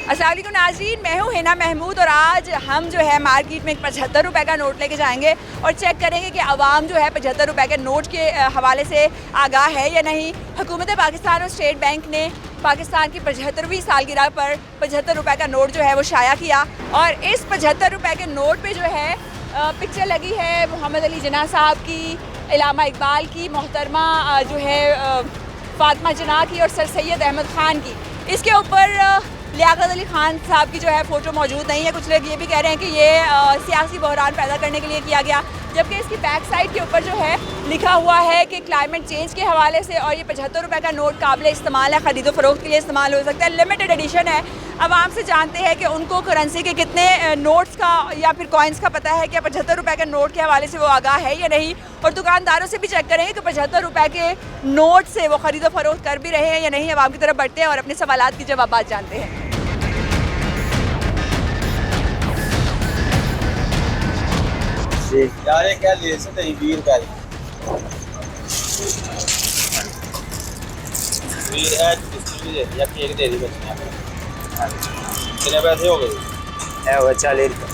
अस्सलाम वालेकुम नाज़रीन, मैं हूँ हिना महमूद और आज हम जो है मार्केट में एक 75 रुपये का नोट लेके जाएंगे और चेक करेंगे कि आवाम जो है 75 रुपये के नोट के हवाले से आगाह है या नहीं। हुकूमत पाकिस्तान और स्टेट बैंक ने पाकिस्तान की 75वीं सालगिरह पर 75 रुपये का नोट जो है वो शाया किया और इस 75 रुपये के नोट पे जो है पिक्चर लगी है मोहम्मद अली जिन्ना साहब की, इलामा इकबाल की, मोहतरमा जो है फातिमा जिन्ना की और सर सैयद अहमद ख़ान की। इसके ऊपर लियाकत अली खान साहब की जो है फ़ोटो मौजूद नहीं है। कुछ लोग ये भी कह रहे हैं कि ये सियासी बहरान पैदा करने के लिए किया गया, जबकि इसकी बैक साइड के ऊपर जो है लिखा हुआ है कि क्लाइमेट चेंज के हवाले से और ये 75 रुपये का नोट काबिल इस्तेमाल है, ख़रीदो फ़रोख्त के लिए इस्तेमाल हो सकता है, लिमिटेड एडिशन है। आवाम से जानते हैं कि उनको करेंसी के कितने नोट्स का या फिर कॉइन्स का पता है कि 75 रुपये के नोट के हवाले से वो आगाह है या नहीं, और दुकानदारों से भी चेक करेंगे कि 75 रुपये के नोट से वो ख़रीदो फ़रोख्त कर भी रहे हैं या नहीं। आवाम की तरफ बढ़ते हैं और अपने सवालात के जवाब जानते हैं। यार ये क्या ले सकते हैं 20 रुपए वीर है डिस्ट्रीब्यूट या केक दे दी बच्चे ने। कितने पैसे हो गए? है वो 40 रुपये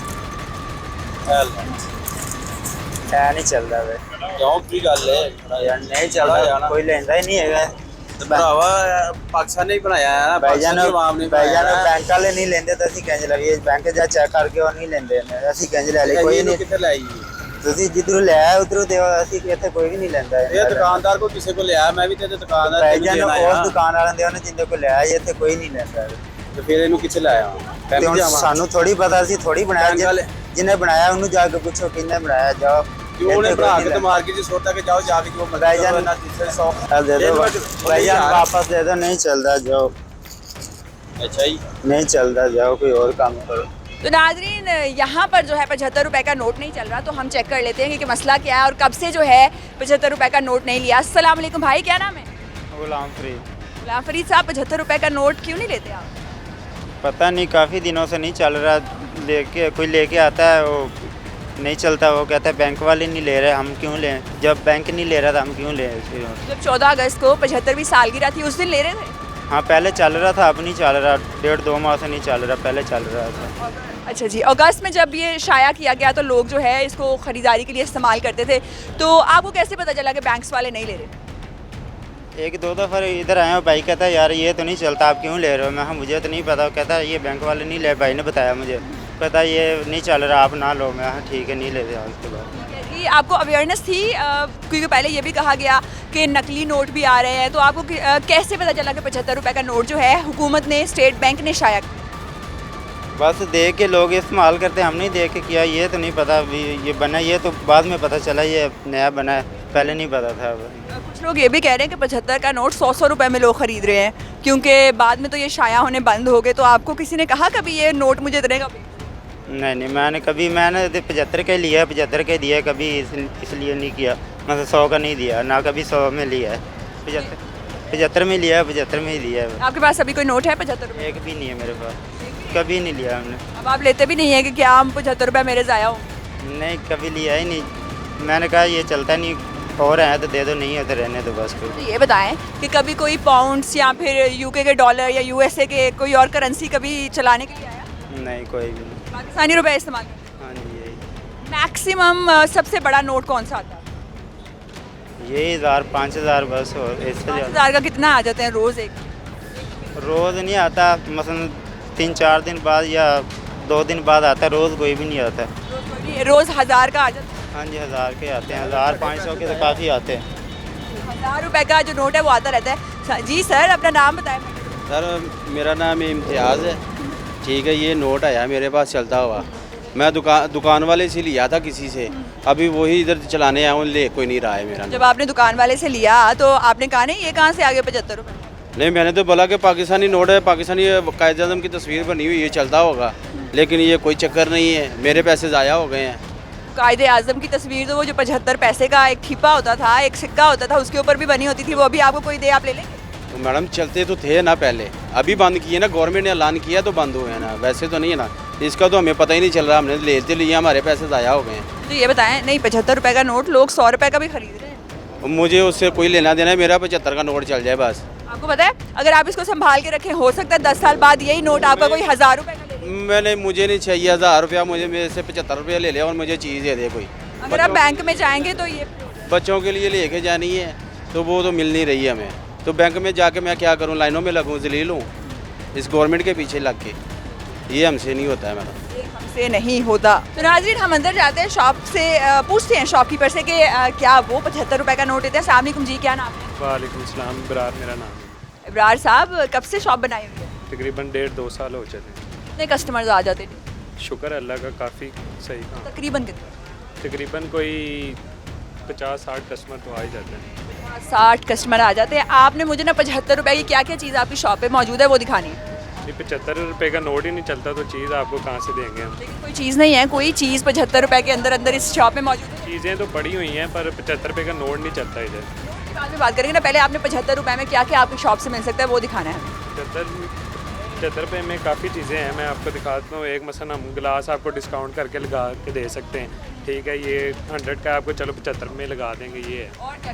है नहीं चल रहा वे क्यों की गल है यार, नहीं चल रहा, कोई लेंदा ही नहीं है। भरावा पाकिस्तान ने ही बनाया है ना, भाईजान आवाम ने भाईजान बैंक वाले नहीं लेंदे तो ਅਸੀਂ ਕਿੰਜ ਲਈਏ, बैंक ਜਾ ਚੈੱਕ ਕਰਕੇ ਉਹ ਨਹੀਂ ਲੈਂਦੇ ਨੇ, ਅਸੀਂ ਕਿੰਜ ਲੈ ਲਈ, ਕੋਈ ਨਹੀਂ। कितने लाई ਤੁਸੀਂ ਜਿੱਧਰੋਂ ਲੈ ਆਏ ਉਧਰੋਂ ਦਿਓ, ਅਸੀਂ ਇੱਥੇ ਕੋਈ ਵੀ ਨਹੀਂ ਲੈਂਦਾ। ये दुकानदार को किसी को लिया, मैं भी तेरे दुकानदार ਭਾਈਜਾਨ ਉਸ ਦੁਕਾਨ ਵਾਲਿਆਂ ਦੇ ਉਹਨੇ ਜਿੰਦੇ ਕੋਲ ਲਿਆ, ਇੱਥੇ ਕੋਈ ਨਹੀਂ ਲੈਂਦਾ। तो फिर इन्हों किसे लाया ਤੇ ਹੁਣ ਸਾਨੂੰ ਥੋੜੀ ਪਤਾ, ਅਸੀਂ ਥੋੜੀ ਬਣਾਇਆ, ਜਿਹਨੇ ਬਣਾਇਆ ਉਹਨੂੰ ਜਾ ਕੇ ਪੁੱਛੋ ਕਿਹਨੇ ਬਣਾਇਆ, ਜਾਓ क्यों ने बना के तो मार्केट से सोटा के जाओ जाके जो भाईजान ना जिससे 100 दे दो, भाईजान वापस दे दो, नहीं चल रहा जाओ, अच्छा ही नहीं चल रहा जाओ, कोई और काम करो। तो नाजरीन यहाँ पर जो है 75 रुपये का नोट नहीं चल रहा, तो हम चेक कर लेते हैं कि मसला क्या है और कब से जो है 75 रुपये का नोट नहीं लिया। अस्सलाम वालेकुम भाई, क्या नाम है? गुलाम फरीद। गुलाम फरीद साहब, 75 रुपये का नोट क्यों नहीं लेते आप? पता नहीं, काफ़ी दिनों से नहीं चल रहा, लेके कोई लेके आता है वो नहीं चलता, वो कहता है बैंक वाले नहीं ले रहे, हम क्यों लें? जब बैंक नहीं ले रहा था हम क्यों लें? जब 14 अगस्त को 75वीं सालगिरह थी उस दिन ले रहे थे? हाँ पहले चल रहा था, अब नहीं चल रहा, 1.5-2 माह से नहीं चल रहा, पहले चल रहा था। अच्छा जी, अगस्त में जब ये शाया किया गया तो लोग जो है इसको ख़रीदारी के लिए इस्तेमाल करते थे, तो आपको कैसे पता चला कि बैंक्स वाले नहीं ले रहे? एक दो दफ़ा इधर आए हो, भाई कहता है यार ये तो नहीं चलता, आप क्यों ले रहे हो? मैं मुझे तो नहीं पता, कहता है ये बैंक वाले नहीं ले, भाई ने बताया मुझे, कहता ये नहीं चल रहा, आप ना लो। मैं ठीक है नहीं लेते। उसके बाद कि आपको अवेयरनेस थी, क्योंकि पहले ये भी कहा गया कि नकली नोट भी आ रहे हैं, तो आपको कैसे पता चला कि 75 रुपये का नोट जो है हुकूमत ने, स्टेट बैंक ने शाया किया? बस देख के लोग इस्तेमाल करते हैं, हम नहीं देख के किया, ये तो नहीं पता ये बना, ये तो बाद में पता चला ये नया बना है, पहले नहीं पता था। कुछ लोग ये भी कह रहे हैं कि 75 का नोट 100 रुपये में लोग ख़रीद रहे हैं, क्योंकि बाद में तो ये शाया होने बंद हो गए। तो आपको किसी ने कहा कभी ये नोट मुझे इतने का? नहीं मैंने 75 का लिया, 75 का दिया, कभी इसलिए नहीं किया, मतलब 100 का नहीं दिया, ना कभी 100 में लिया है, 75 में लिया है, 75 में ही दिया है। आपके पास अभी कोई नोट है 75 रुपये? एक भी नहीं है मेरे पास, कभी नहीं लिया हमने। अब आप लेते भी नहीं है कि क्या हम 75 रुपये मेरे ज़ाया हो? नहीं कभी लिया ही नहीं, मैंने कहा ये चलता नहीं, और है तो दे दो, नहीं है तो रहने दो बस। तो ये बताएं कि कभी कोई पाउंड्स या फिर यूके के डॉलर या यूएसए के कोई और करेंसी कभी चलाने के लिए आया? नहीं कोई भी नहीं, पाकिस्तानी रुपए इस्तेमाल? हाँ जी यही। मैक्सिमम सबसे बड़ा नोट कौन सा आता है? यही 1000-5000 बस, और इससे ज़्यादा 5000 का कितना आ जाते हैं रोज़? एक रोज़ नहीं आता, मसलन 3-4 दिन बाद या 2 दिन बाद आता है, रोज़ कोई भी नहीं आता। रोज़ 1000 का आ जाता है? हाँ जी 1000 के आते हैं, 1000-500 के तो काफ़ी आते हैं। 1000 रुपये का जो नोट है वो आता रहता है। जी सर, अपना नाम बताएं। सर मेरा नाम इम्तियाज़ है, ठीक है। ये नोट आया मेरे पास चलता हुआ, मैं दुकान वाले से लिया था किसी से, अभी वही इधर चलाने आया हूँ, ले कोई नहीं रहा है मेरा। जब आपने दुकान वाले से लिया तो आपने कहा नहीं ये कहाँ से आ गए 75 रुपये? नहीं मैंने तो बोला कि पाकिस्तानी नोट है, पाकिस्तानी कायदे आज़म की तस्वीर बनी हुई है, चलता होगा, लेकिन ये कोई चक्कर नहीं है, मेरे पैसे ज़ाया हो गए हैं। कायदे आज़म की तस्वीर तो वो जो 75 पैसे का एक ठिप्पा होता था, एक सिक्का होता था, उसके ऊपर भी बनी होती थी, वो अभी आपको कोई दे आप ले लेंगे? तो मैडम चलते तो थे ना पहले, अभी बंद किए ना, गवर्नमेंट ने ऐलान किया तो बंद हुए ना, वैसे तो नहीं है ना, इसका तो हमें पता ही नहीं चल रहा, हमने लेते लिए हमारे पैसे ज़ाया हो गए हैं। तो ये बताएं, नहीं 75 रुपये का नोट लोग 100 रुपये का भी खरीद रहे हैं? मुझे उससे कोई लेना देना है, मेरा 75 का नोट चल जाए बस। आपको पता है अगर आप इसको संभाल के रखें हो सकता है 10 साल बाद यही नोट आपका कोई 1000 रुपए का ले ले। मुझे नहीं चाहिए 1000 रुपया, मुझे मेरे से 75 रुपये ले लिया और मुझे चीज़ दे दे कोई। अगर आप बैंक में जाएंगे तो ये बच्चों के लिए लेके जानी है तो वो तो मिल नहीं रही है हमें, तो बैंक में जाके मैं क्या करूं, लाइनों में लगूं, जलील हूँ इस गवर्नमेंट के पीछे लग के। ये हमसे नहीं होता है मैडम, हमसे नहीं होता। तो नाज़रीन हम अंदर जाते हैं शॉप से, पूछते हैं शॉपकीपर से कि क्या वो 75 रुपए का नोट देते हैं। अस्सलाम वालेकुम जी, क्या नाम है? वालेकुम सलाम, इब्रार मेरा नाम है। इब्रार साहब कब से शॉप बनाई हुई है? तकरीबन 1.5-2 साल हो चले। कितने कस्टमर्स आ जाते हैं? शुक्र अल्लाह का, काफ़ी सही काम। तकरीबन कितने? तकरीबन कोई 50-60 कस्टमर तो आ ही जाते हैं। 60 कस्टमर आ जाते हैं। आपने मुझे ना 75 रुपए की क्या क्या चीज़ आपकी शॉप पे मौजूद है वो दिखानी है। ये 75 रुपये का नोट ही नहीं चलता तो चीज़ आपको कहाँ से देंगे हम? लेकिन कोई चीज़ नहीं है, कोई चीज़ 75 रुपए के अंदर अंदर इस शॉप में मौजूद है। चीज़ें तो पड़ी हुई हैं पर 75 रुपये का नोट नहीं चलता इधर। बाद में बात करेंगे ना, पहले आपने 75 रुपए में क्या क्या आपकी शॉप से मिल सकता है वो दिखाना है। 75 रुपये में काफ़ी चीज़ें हैं, मैं आपको दिखाता हूँ। एक मसलन हम गिलास आपको डिस्काउंट करके लगा के दे सकते हैं, ठीक है। ये 100 का आपको चलो 75 में लगा देंगे, ये है। और क्या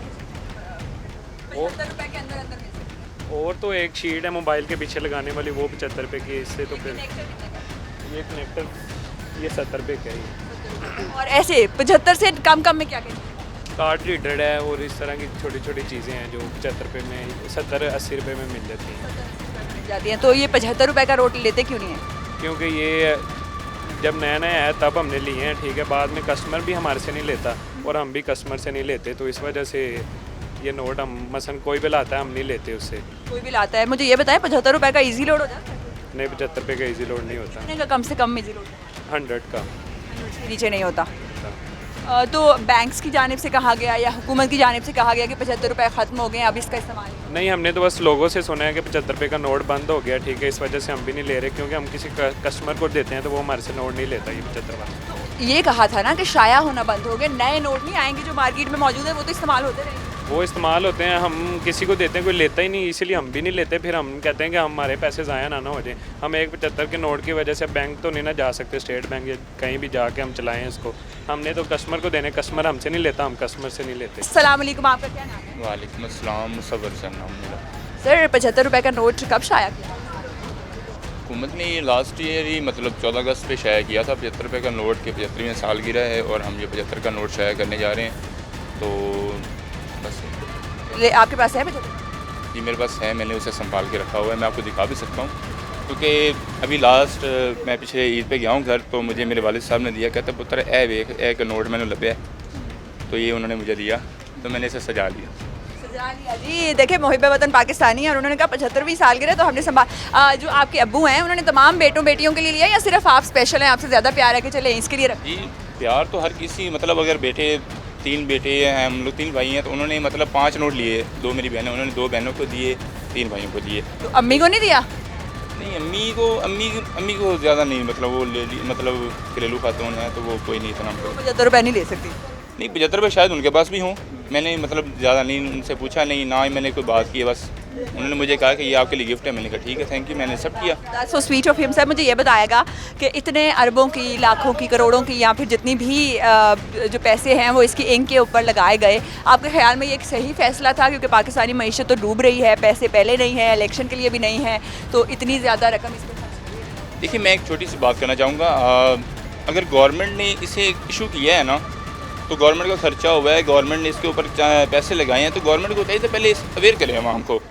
75 रुपए के अंदर अंदर मिल सकता है। और तो एक शीट है मोबाइल के पीछे लगाने वाली, वो 75 रुपये की। इससे तो फिर ये कनेक्टर ये 70 रुपये का है। और ऐसे 75 से कम कम में क्या क्या? कार्ड रीडर है और इस तरह की छोटी छोटी चीज़ें हैं जो 75 रुपये में, 70-80 रुपये में मिल जाती हैं। मिल जाती हैं। तो ये 75 रुपए का रोटी लेते क्यों नहीं है? क्योंकि ये जब नया नया है तब हमने लिए हैं, ठीक है। बाद में कस्टमर भी हमारे से नहीं लेता और हम भी कस्टमर से नहीं लेते, तो इस वजह से ये नोट हम मसलन कोई भी लाता है हम नहीं लेते उससे। कोई भी लाता है। मुझे ये बताएं 75 रुपए का इजी लोड हो जाता है? नहीं, 75 रुपये का इजी लोड नहीं होता। कितने का कम से कम इजी लोड? 100 का। 100 से नीचे नहीं होता। तो बैंक्स की जानिब से कहा गया या हुकूमत की जानिब से कहा गया कि 75 रुपए ख़त्म हो गए हैं, अब इसका इस्तेमाल नहीं, हमने तो बस लोगों से सुना है कि 75 रुपये का नोट बंद हो गया, ठीक है। इस वजह से हम भी नहीं ले रहे, क्योंकि हम किसी कस्टमर को देते हैं तो वो हमारे से नोट नहीं लेता ये 75 वाला। ये कहा था ना कि शाया होना बंद हो गए, नए नोट नहीं आएंगे जो मार्केट में मौजूद है, वो तो इस्तेमाल होते रहेंगे। वो इस्तेमाल होते हैं, हम किसी को देते हैं, कोई लेता ही नहीं, इसीलिए हम भी नहीं लेते। फिर हम कहते हैं कि हमारे पैसे ज़ाया ना हो जाए। हम एक 75 के नोट की वजह से बैंक तो नहीं ना जा सकते, स्टेट बैंक या कहीं भी जाके हम चलाएं इसको। हमने तो कस्टमर को देने, कस्टमर हमसे नहीं लेता, हम कस्टमर से नहीं लेते। अस्सलाम वालेकुम, आपका क्या नाम है? वालेकुम अस्सलाम, मुसव्वर सर नाम मेरा। सर 75 रुपए का नोट कब शाया किया? हुकूमत ने ये लास्ट ईयर ही मतलब 14 अगस्त पे शाया किया था 75 रुपये का नोट के 75वीं सालगिरह है और हम ये 75 का नोट शाया करने जा रहे हैं। तो बस आपके पास है 75? ये मेरे पास है, मैंने उसे संभाल के रखा हुआ है, मैं आपको दिखा भी सकता हूँ। क्योंकि अभी लास्ट मैं पिछले ईद पे गया हूँ घर, तो मुझे मेरे वालिद साहब ने दिया, कहते पुत्र एक नोट मैंने लभ्या, तो ये उन्होंने मुझे दिया, तो मैंने इसे सजा लिया। सजा लिया जी। देखिए मुहिब वतन पाकिस्तानी है और उन्होंने कहा 75वीं सालगिरह तो हमने संभाल। जो आपके अब्बू हैं उन्होंने तमाम बेटों बेटियों के लिए लिया या सिर्फ आप स्पेशल हैं, आपसे ज़्यादा प्यार है कि चले इसके लिए रख? जी प्यार तो हर किसी, मतलब अगर बेटे 3 बेटे हैं, हम लोग 3 भाई हैं, तो उन्होंने मतलब 5 नोट लिए। 2 मेरी बहनें, उन्होंने 2 बहनों को दिए, 3 भाइयों को दिए। तो अम्मी को नहीं दिया? नहीं, अम्मी को ज़्यादा नहीं, मतलब वो ले ली, मतलब घरेलू खातून है तो वो कोई नहीं इतना। 75 रुपये नहीं ले सकती? नहीं, 75 रुपये शायद उनके पास भी हों, मैंने मतलब ज़्यादा नहीं उनसे पूछा, नहीं ना ही मैंने कोई बात की है। बस उन्होंने मुझे कहा कि ये आपके लिए गिफ्ट है, मैंने कहा ठीक है, थैंक यू, मैंने सब किया। That's so sweet of him. Sir मुझे ये बताएगा कि इतने अरबों की, लाखों की, करोड़ों की या फिर जितनी भी जो पैसे हैं वो इसकी इंक के ऊपर लगाए गए, आपके ख्याल में ये एक सही फैसला था? क्योंकि पाकिस्तानी मईशत तो डूब रही है, पैसे पहले नहीं है, इलेक्शन के लिए भी नहीं है, तो इतनी ज़्यादा रकम इस पर। देखिए मैं एक छोटी सी बात करना चाहूँगा, अगर गवर्नमेंट ने इसे इशू किया है ना, तो गवर्नमेंट का खर्चा हुआ है, गवर्नमेंट ने इसके ऊपर पैसे लगाए हैं, तो गवर्नमेंट को चाहिए तो पहले अवेयर करें आवाम को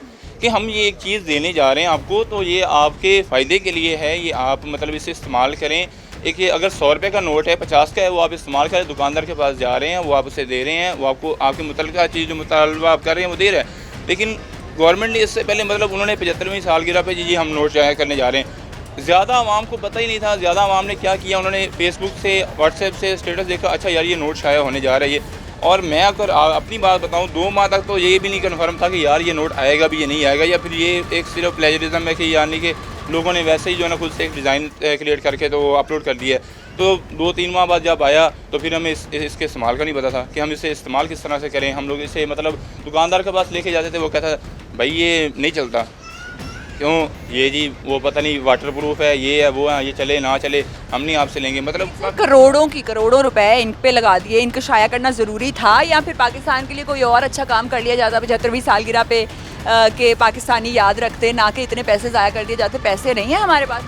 कि हम ये एक चीज़ देने जा रहे हैं आपको, तो ये आपके फ़ायदे के लिए है, ये आप मतलब इसे इस्तेमाल करें। एक ये अगर 100 रुपये का नोट है, 50 का है, वो आप इस्तेमाल करें, दुकानदार के पास जा रहे हैं, वो आप उसे दे रहे हैं, वो आपको आपके मुतल्लिका चीज़ जो मुतालबा आप कर रहे हैं वो दे रहे हैं। लेकिन गवर्नमेंट ने इससे पहले मतलब उन्होंने 75वीं सालगिरह पे जी हम नोट जाया करने जा रहे हैं, ज़्यादा आवाम को पता ही नहीं था। ज़्यादा आवाम ने क्या किया, उन्होंने फेसबुक से, व्हाट्सएप से स्टेटस देखा, अच्छा यार ये नोट शाया होने जा रहा है ये। और मैं अगर अपनी बात बताऊं, 2 माह तक तो ये भी नहीं कन्फर्म था कि यार ये नोट आएगा भी, ये नहीं आएगा, या फिर ये एक सिर्फ प्लेजरिज्म है कि यानी कि लोगों ने वैसे ही जो है ना खुद से एक डिज़ाइन क्रिएट करके तो अपलोड कर दिया है। तो 2-3 माह बाद जब आया तो फिर हमें इसके इस्तेमाल का नहीं पता था कि हम इसे इस्तेमाल किस तरह से करें। हम लोग इसे मतलब दुकानदार के पास लेके जाते थे, वो कहता भाई ये नहीं चलता, क्यों ये जी वो पता नहीं वाटर प्रूफ है, ये है वो है, ये चले ना चले, हम नहीं आपसे लेंगे। मतलब करोड़ों रुपए इन पे लगा दिए, इनको शाया करना ज़रूरी था या फिर पाकिस्तान के लिए कोई और अच्छा काम कर लिया जाता? 75वीं सालगिरह पे कि पाकिस्तानी याद रखते, ना कि इतने पैसे ज़ाया कर दिए जाते। पैसे नहीं है हमारे पास।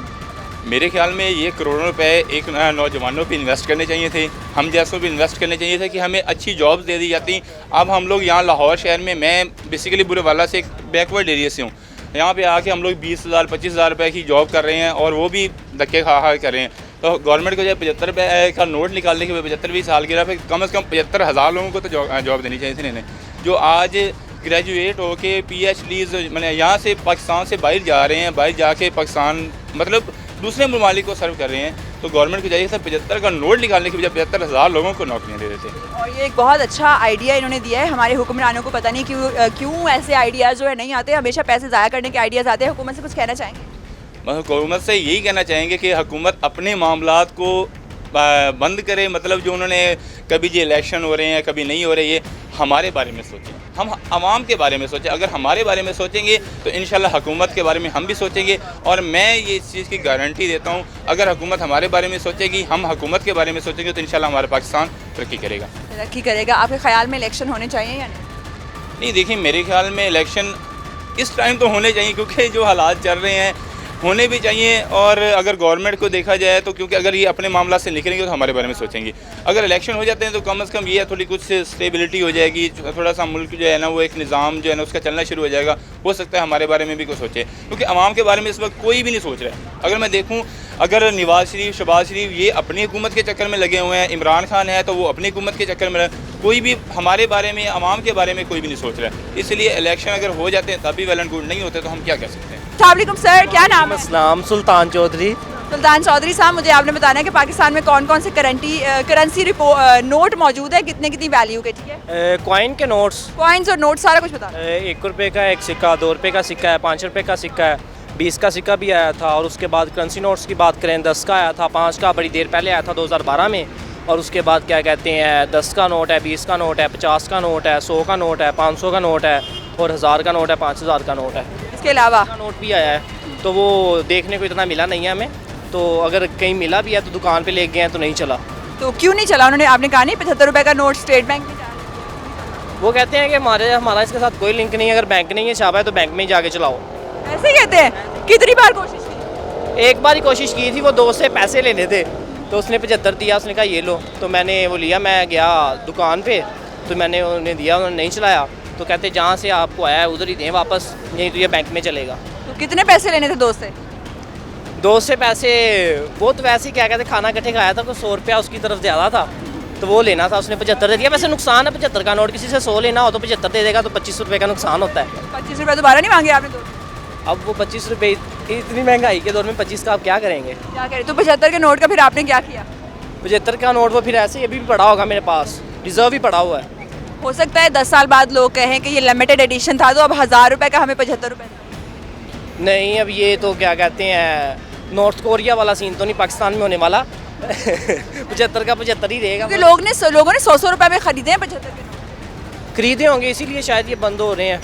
मेरे ख्याल में ये करोड़ों रुपए एक नौजवानों पे इन्वेस्ट करने चाहिए थे, हम जैसों पे इन्वेस्ट करने चाहिए थे कि हमें अच्छी जॉब्स दे दी जाती। अब हम लोग यहाँ लाहौर शहर में, मैं बेसिकली बुरेवाला से एक बैकवर्ड एरिया से हूँ, यहाँ पे आके हम लोग 20,000 25,000 रुपये की जॉब कर रहे हैं और वो भी धक्के खा कर रहे हैं। तो गवर्नमेंट को जो 75 रुपये का नोट निकालने के 75 साल की फिर कम से कम 75,000 लोगों को तो जॉब देनी चाहिए थी इन्हें, जो आज ग्रेजुएट होके PhDs मैंने यहाँ से पाकिस्तान से बाहर जा रहे हैं, बाहर जाके पाकिस्तान मतलब दूसरे ममालिक को सर्व कर रहे हैं। तो गवर्नमेंट को चाहिए था 75 का नोट निकालने के बजाय 75,000 लोगों को नौकरियाँ दे देते। और ये एक बहुत अच्छा आइडिया इन्होंने दिया है। हमारे हुक्मरानों को पता नहीं क्यों ऐसे आइडियाज़ जो है नहीं आते, हमेशा पैसे ज़ाया करने के आइडियाज़ आते हैं। हुकूमत से कुछ कहना चाहेंगे? हुकूमत से यही कहना चाहेंगे कि हुकूमत अपने मामलात को बंद करे, मतलब जो उन्होंने कभी ये इलेक्शन हो रहे हैं कभी नहीं हो रहे, ये हमारे बारे में सोचें, हम आवाम के बारे में सोचें। अगर हमारे बारे में सोचेंगे तो इंशाल्लाह हुकूमत के बारे में हम भी सोचेंगे। और मैं ये इस चीज़ की गारंटी देता हूँ, अगर हुकूमत हमारे बारे में सोचेगी, हम हुकूमत के बारे में सोचेंगे तो इंशाल्लाह हमारा पाकिस्तान तरक्की करेगा। तरक्की करेगा। आपके ख्याल में इलेक्शन होने चाहिए या नहीं? देखिए, मेरे ख्याल में इलेक्शन इस टाइम तो होने चाहिए, क्योंकि जो हालात चल रहे हैं होने भी चाहिए। और अगर गवर्नमेंट को देखा जाए तो, क्योंकि अगर ये अपने मामला से निकलेंगे तो हमारे बारे में सोचेंगे। अगर इलेक्शन हो जाते हैं तो कम से कम ये थोड़ी कुछ स्टेबिलिटी हो जाएगी, थोड़ा सा मुल्क जो है ना वो एक निज़ाम जो है ना उसका चलना शुरू हो जाएगा। हो सकता है हमारे बारे में भी कुछ सोचे, क्योंकि आवाम के बारे में इस वक्त कोई भी नहीं सोच रहा है। अगर मैं देखूँ, अगर नवाज शरीफ, शहबाज शरीफ ये अपनी हुकूमत के चक्कर में लगे हुए हैं, इमरान खान है तो वो अपनी हुकूमत के चक्कर में, कोई भी हमारे बारे में, आवाम के बारे में कोई भी नहीं सोच रहा है। इसलिए इलेक्शन अगर हो जाते हैं तब भी वेल एंड गुड, नहीं होते तो हम क्या कह सकते हैं। अस्सलाम सर, क्या नाम है? इस्लाम सुल्तान चौधरी। सुल्तान चौधरी साहब, मुझे आपने बताना है कि पाकिस्तान में कौन कौन से करेंसी नोट मौजूद है, कितनी वैल्यू के? ठीक है, कॉइन के नोट्स, कॉइन्स और नोट सारा कुछ बता। 1 रुपये का एक सिक्का, 2 रुपये का सिक्का है, 5 रुपये का सिक्का है, 20 का सिक्का भी आया था। और उसके बाद करेंसी नोट्स की बात करें, 10 का आया था, 5 का बड़ी देर पहले आया था 2012 में। और उसके बाद क्या कहते हैं, 10 का नोट है, 20 का नोट है, 50 का नोट है, 100 का नोट है, 500 का नोट है और 1000 का नोट है, 5000 का नोट है। इसके अलावा का नोट भी आया है, तो वो देखने को इतना मिला नहीं है हमें। तो अगर कहीं मिला भी है तो दुकान पे ले गए हैं तो नहीं चला। तो क्यों नहीं चला? उन्होंने, आपने कहा नहीं 75 रुपये का नोट स्टेट बैंक में जा। वो कहते हैं कि हमारा इसके साथ कोई लिंक नहीं है, अगर बैंक नहीं है छापा है तो बैंक में ही जाके चलाओ। ऐसे ही कहते हैं। कितनी बार कोशिश की? एक बार ही कोशिश की थी, वो दोस्त से पैसे लेने थे तो उसने 75 दिया, उसने कहा ये लो, तो मैंने वो लिया। मैं गया दुकान पे तो मैंने उन्हें दिया, उन्होंने नहीं चलाया। तो कहते जहाँ से आपको आया है उधर ही दें वापस, नहीं तो ये बैंक में चलेगा। तो कितने पैसे लेने थे दोस्त से? दोस्त से पैसे वो तो वैसे ही क्या कहते खाना इकट्ठे खाया था, कुछ 100 रुपया उसकी तरफ ज़्यादा था तो वो लेना था, उसने 75 दे दिया। वैसे नुकसान है 75 का नोट, किसी से 100 लेना हो तो 75 दे देगा तो 25 रुपये का नुकसान होता है। 25 रुपये दोबारा नहीं मांगे आपने? तो अब वो 25 रुपये, इतनी महंगाई के दौर में 25 का आप क्या करेंगे? क्या करें? तो 75 के नोट का फिर आपने क्या किया? 75 का नोट वो फिर ऐसे ही अभी भी पड़ा होगा मेरे पास, रिजर्व ही पड़ा हुआ है। हो सकता है 10 साल बाद लोग कहें कि ये लिमिटेड एडिशन था तो अब 1000 रुपये का हमें 75 रुपये। नहीं, अब ये तो क्या कहते हैं नॉर्थ कोरिया वाला सीन तो नहीं पाकिस्तान में होने वाला। 75 का 75 ही रहेगा। क्योंकि लोगों ने 100 रुपये में खरीदे हैं 75 के नोट। खरीदे होंगे इसीलिए शायद ये बंद हो रहे हैं।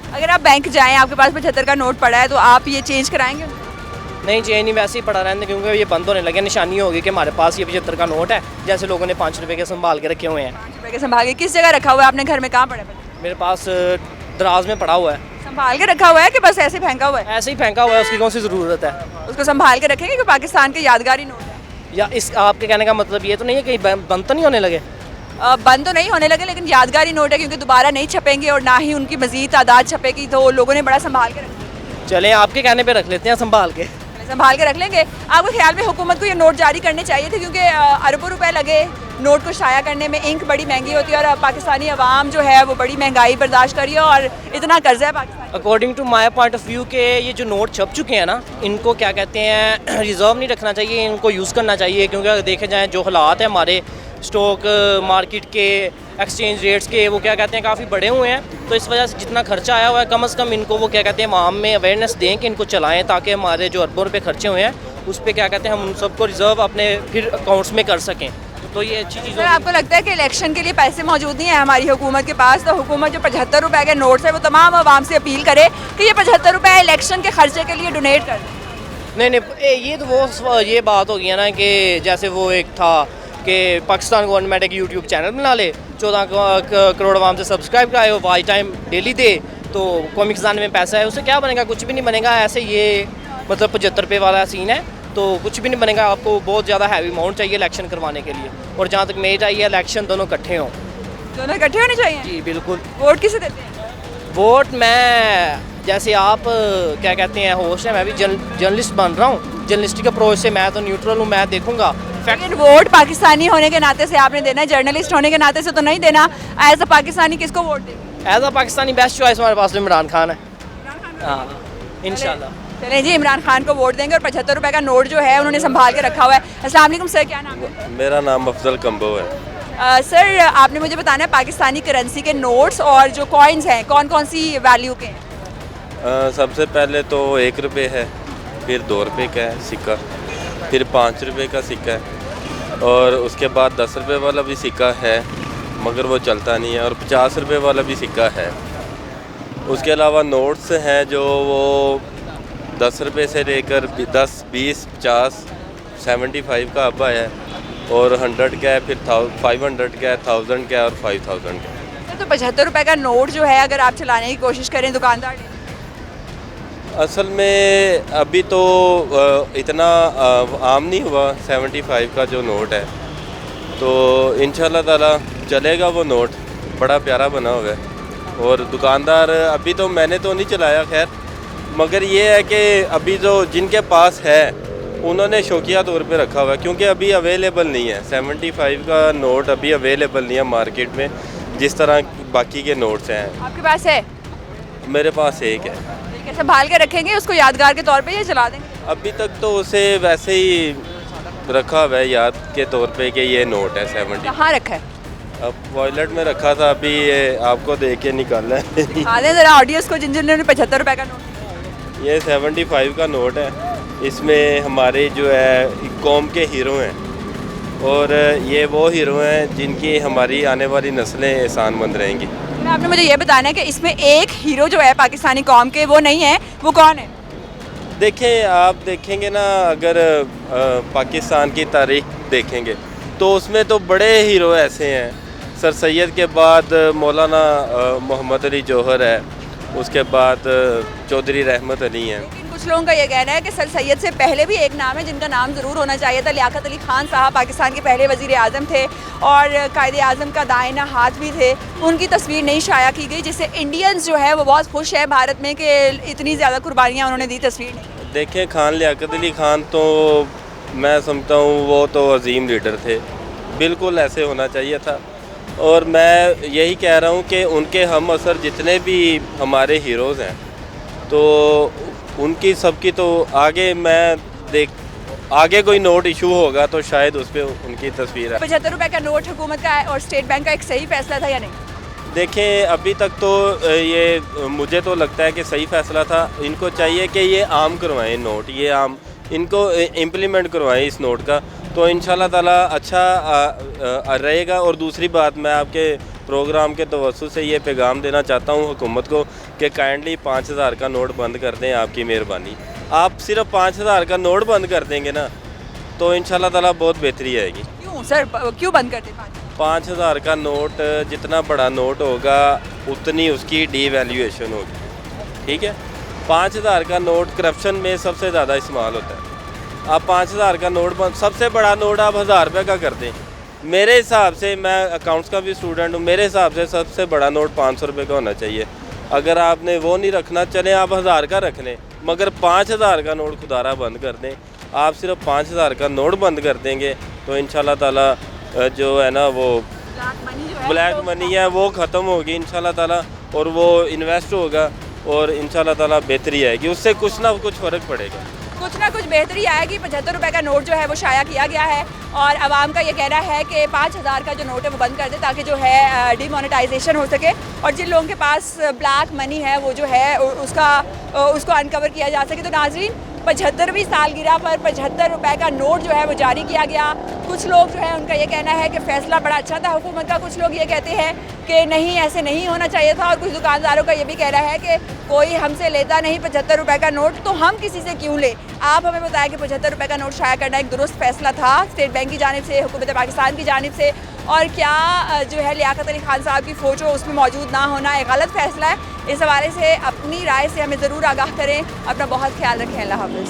अगर आप बैंक जाएं, आपके पास 75 का नोट पड़ा है तो आप ये चेंज कराएंगे? नहीं, चेंज नहीं, वैसे ही पड़ा रहने, क्योंकि ये बंद होने लगे। निशानी होगी कि हमारे पास ये 75 का नोट है, जैसे लोगों ने 5 रुपये के संभाल के रखे हुए हैं। 5 रुपये के संभाल के किस जगह रखा हुआ है आपने? घर में कहाँ पड़ा है? मेरे पास दराज में पड़ा हुआ है। संभाल के रखा हुआ है कि बस ऐसे फेंका हुआ है? ऐसे ही फेंका हुआ है, उसकी कौन सी ज़रूरत है? उसको संभाल के रखेंगे कि पाकिस्तान के यादगारी नोट है। या इस आपके कहने का मतलब ये तो नहीं है कि बंद तो नहीं होने लगे? बंद तो नहीं होने लगे, लेकिन यादगारी नोट है, क्योंकि दोबारा नहीं छपेंगे और ना ही उनकी मजीद तादाद छपेगी, तो लोगों ने बड़ा संभाल के रखा। चलें, आपके कहने पे रख लेते हैं संभाल के। संभाल के रख लेंगे। आपके ख्याल में हुकूमत को ये नोट जारी करने चाहिए थे? क्योंकि अरबों रुपए लगे नोट को शाया करने में, इंक बड़ी महंगी होती है और पाकिस्तानी अवाम जो है वो बड़ी महंगाई बर्दाश्त करी है और इतना कर्जा है Pakistan. According to my point of view के ये जो नोट छप चुके हैं ना, इनको क्या कहते हैं रिजर्व नहीं रखना चाहिए, इनको यूज़ करना चाहिए। क्योंकि अगर देखे जाएँ जो हालात है हमारे स्टॉक मार्केट के, एक्सचेंज रेट्स के, वो क्या कहते हैं काफ़ी बड़े हुए हैं। तो इस वजह से जितना खर्चा आया हुआ है कम से कम इनको वो क्या कहते हैं आवाम में अवेयरनेस दें कि इनको चलाएं, ताकि हमारे जो अरबों रुपये खर्चे हुए हैं उस पर क्या कहते हैं हम उन सबको रिजर्व अपने फिर अकाउंट्स में कर सकें। तो ये अच्छी चीज़ है। आपको लगता है कि इलेक्शन के लिए पैसे मौजूद नहीं है हमारी हुकूमत के पास, तो हुकूमत जो 75 रुपये के नोट्स है वो तमाम आवाम से अपील करे कि ये 75 रुपये इलेक्शन के खर्चे के लिए डोनेट कर दें? नहीं, ये तो वो ये बात हो गई है ना कि जैसे वो एक था कि पाकिस्तान गवर्नमेंट एक यूट्यूब चैनल बना ले, 14 करोड़ आवाम से सब्सक्राइब कराए, वो वॉच टाइम डेली दे, तो कॉमिक खजाने में पैसा है, उससे क्या बनेगा? कुछ भी नहीं बनेगा। ऐसे ये मतलब 75 रुपये वाला सीन है, तो कुछ भी नहीं बनेगा। आपको बहुत ज़्यादा हैवी अमाउंट चाहिए इलेक्शन करवाने के लिए, और जहाँ तक मेरी चाहिए इलेक्शन दोनों इकट्ठे हों। दोनों इकट्ठे होने चाहिए। जी बिल्कुल। वोट किसे देते हैं? वोट मैं, जैसे आप क्या कहते हैं होस्ट हैं, मैं भी जर्नलिस्ट बन रहा हूँ। जर्नलिस्टिक अप्रोच से मैं तो न्यूट्रल हूँ, मैं देखूँगा फैक्ट। लेकिन वोट पाकिस्तानी होने के नाते से आपने देना है, जर्नलिस्ट होने के नाते से तो नहीं देना। एज अ पाकिस्तानी किसको वोट देंगे? As a Pakistani best choice हमारे पास इमरान खान है। हाँ इंशाल्लाह। चलें जी, इमरान खान को वोट देंगे। और 75 रुपये का नोट जो है उन्होंने संभाल के रखा हुआ है। अस्सलाम वालेकुम सर, क्या नाम है? मेरा नाम अफजल कम्बो है। सर आपने मुझे बताना है पाकिस्तानी करेंसी के नोट्स और जो कॉइन्स हैं कौन कौन सी वैल्यू के हैं? सबसे पहले तो 1 रुपये है, फिर 2 रुपये का है सिक्का, फिर 5 रुपये का सिक्का है, और उसके बाद 10 रुपये वाला भी सिक्का है मगर वो चलता नहीं है, और 50 रुपये वाला भी सिक्का है। उसके अलावा नोट्स हैं जो वो 10 रुपये से लेकर 10, 20, 50, 75 का अब आया है, और 100 का है, फिर 500 का है, 1000 का है, और 5000 का है। तो 75 रुपये का नोट जो है अगर आप चलाने की कोशिश करें दुकानदार, असल में अभी तो इतना आम नहीं हुआ 75 का जो नोट है, तो इंशाल्लाह ताला चलेगा वो नोट, बड़ा प्यारा बना हुआ है। और दुकानदार अभी तो मैंने तो नहीं चलाया खैर, मगर ये है कि अभी जो जिनके पास है उन्होंने शौकिया तौर पे रखा हुआ है, क्योंकि अभी अवेलेबल नहीं है 75 का नोट, अभी अवेलेबल नहीं है मार्केट में जिस तरह बाकी के नोट्स हैं। आपके पास है? मेरे पास एक है। ठीक है, संभाल के रखेंगे उसको यादगार के तौर पे या चला देंगे? अभी तक तो उसे वैसे ही रखा हुआ है याद के तौर पे कि ये नोट है 70। कहाँ रखा है? अब वॉलेट में रखा था, अभी ये आपको देख के निकालना है। दिखा दें ज़रा ऑडियंस को, जिन जिन्होंने 75 रुपये का नोट। ये 75 का नोट है, इसमें हमारे जो है कौम के हीरो हैं, और ये वो हीरो हैं जिनकी हमारी आने वाली नस्लें एहसानमंद रहेंगी। आपने मुझे ये बताना है कि इसमें एक हीरो जो है पाकिस्तानी कौम के, वो नहीं है, वो कौन है? देखें, आप देखेंगे ना, अगर पाकिस्तान की तारीख देखेंगे तो उसमें तो बड़े हीरो ऐसे हैं। सर सैयद के बाद मौलाना मोहम्मद अली जौहर है, उसके बाद चौधरी रहमत अली हैं। लेकिन कुछ लोगों का ये कहना है कि सर सैयद से पहले भी एक नाम है जिनका नाम ज़रूर होना चाहिए था। लियाकत अली खान साहब पाकिस्तान के पहले वज़ीर आज़म थे और कायदे आज़म का दाहिना हाथ भी थे। उनकी तस्वीर नहीं शाया की गई, जिससे इंडियंस जो है वो बहुत खुश है भारत में कि इतनी ज़्यादा कुर्बानियाँ उन्होंने दी। तस्वीर नहीं देखें, खान लियाकत अली खान तो मैं समझता हूँ वो तो अजीम लीडर थे, बिल्कुल ऐसे होना चाहिए था। और मैं यही कह रहा हूँ कि उनके हम असर जितने भी हमारे हीरोज़ हैं, तो उनकी सबकी तो आगे कोई नोट इशू होगा तो शायद उस पर उनकी तस्वीर है। 75 रुपये का नोट हुकूमत का है और स्टेट बैंक का एक सही फैसला था या नहीं? देखें, अभी तक तो ये मुझे तो लगता है कि सही फैसला था। इनको चाहिए कि ये आम करवाएं नोट, ये आम इनको इम्प्लीमेंट करवाएं इस नोट का, तो इंशाल्लाह ताला अच्छा रहेगा। और दूसरी बात, मैं आपके प्रोग्राम के तवज्जुह से ये पैगाम देना चाहता हूँ हुकूमत को कि काइंडली 5000 का नोट बंद कर दें, आपकी मेहरबानी। आप सिर्फ 5000 का नोट बंद कर देंगे ना तो इंशाल्लाह ताला बहुत बेहतरी आएगी। क्यों सर, क्यों बंद करते? 5000 का नोट जितना बड़ा नोट होगा उतनी उसकी डीवैल्यूएशन होगी, ठीक है। 5000 का नोट करप्शन में सबसे ज़्यादा इस्तेमाल होता है। आप 5000 का नोट सबसे बड़ा नोट आप 1000 रुपये का कर दें। मेरे हिसाब से, मैं अकाउंट्स का भी स्टूडेंट हूँ, मेरे हिसाब से सबसे बड़ा नोट 500 रुपये का होना चाहिए। अगर आपने वो नहीं रखना, चले आप 1000 का रख लें, मगर 5000 का नोट खुदारा बंद कर दें। आप सिर्फ 5000 का नोट बंद कर देंगे तो इंशाल्लाह ताला जो है ना वो ब्लैक मनी है वो ख़त्म होगी इंशाल्लाह ताला, और वो इन्वेस्ट होगा और इंशाल्लाह ताला बेहतरी आएगी, उससे कुछ ना कुछ फ़र्क पड़ेगा। कुछ ना कुछ बेहतरी आएगी। 75 रुपये का नोट जो है वो शाया किया गया है और आवाम का ये कहना है कि 5000 का जो नोट है वो बंद कर दे ताकि जो है डिमोनेटाइजेशन हो सके और जिन लोगों के पास ब्लैक मनी है वो जो है उसको अनकवर किया जा सके। तो नाज़रीन, 75वीं सालगिरह पर 75 रुपये का नोट जो है वो जारी किया गया। कुछ लोग जो है उनका ये कहना है कि फ़ैसला बड़ा अच्छा था हुकूमत का, कुछ लोग ये कहते हैं कि नहीं, ऐसे नहीं होना चाहिए था, और कुछ दुकानदारों का ये भी कहना है कि कोई हमसे लेता नहीं 75 रुपये का नोट, तो हम किसी से क्यों ले। आप हमें बताया कि 75 रुपये का नोट शाया करना एक दुरुस्त फैसला था स्टेट बैंक की जानिब से, हुकूमत पाकिस्तान की जानिब से, और क्या जो है लियाकत अली खान साहब की फ़ोटो उसमें मौजूद ना होना एक गलत फैसला है। इस हवाले से अपनी राय से हमें ज़रूर आगाह करें। अपना बहुत ख्याल रखें। अल्लाह हाफ़िज़।